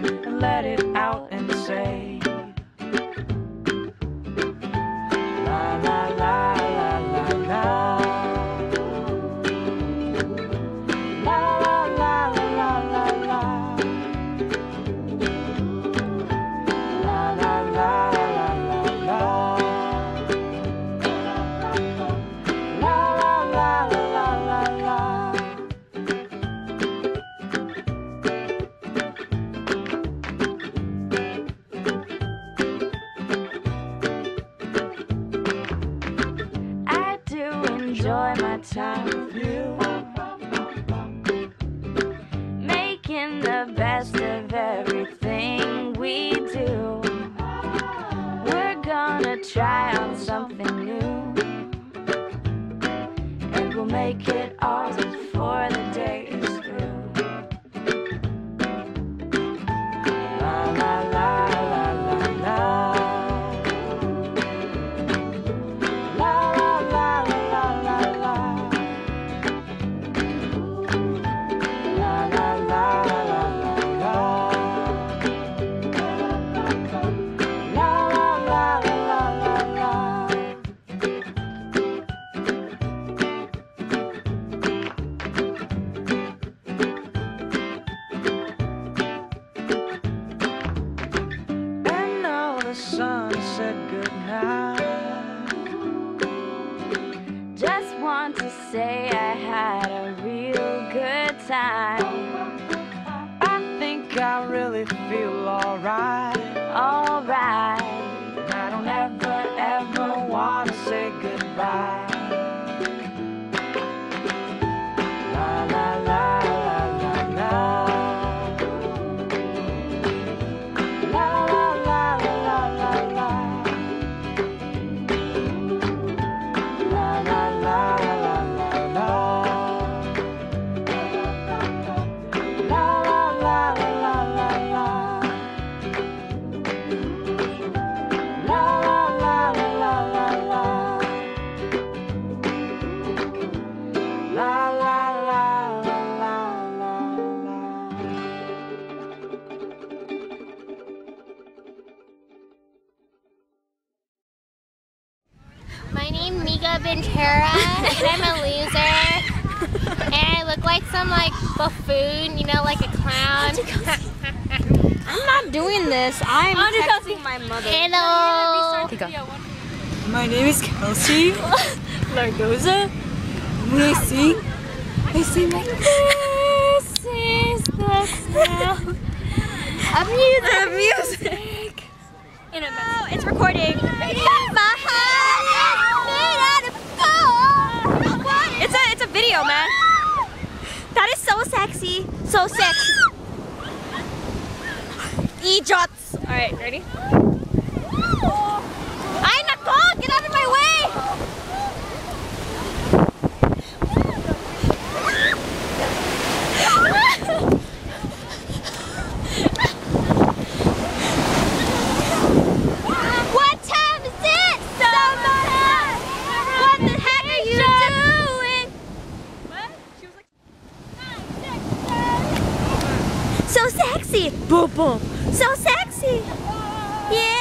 and let it out and say la la la la la la. La la la la la la la. La la la la la la. La la la la la la. I do enjoy my time with you, making the best of everything we do. We're gonna try on something new, and we'll make it ours before the day is through. La la la la la la. La la la la la la la. La la la la la la la. La la la la la la la. And now the sun said goodnight. Just want to say I had a real good time. I think I really feel alright. Alright. I don't ever, ever want to say goodbye. La la la la la la. La la la la la la la. La la la la la la. La la la la la la la. La la la la la la la. La la la la la la. My name's Mika Ventura, and I'm a loser. And I look like some buffoon, you know, like a clown. I'm not doing this. I'm texting my mother. Hello. My name is Kelsey Largoza. When I sing like this is the sound of music. In a it's recording. My heart is made out of gold. It's a video, man. That is so sexy. So sexy. E-jots. Alright, ready? Ay, nako! Get out of my way! What time is it? Summertime! What the heck are you doing? What? She was like, So sexy! Boom, boom! So sexy! Yeah!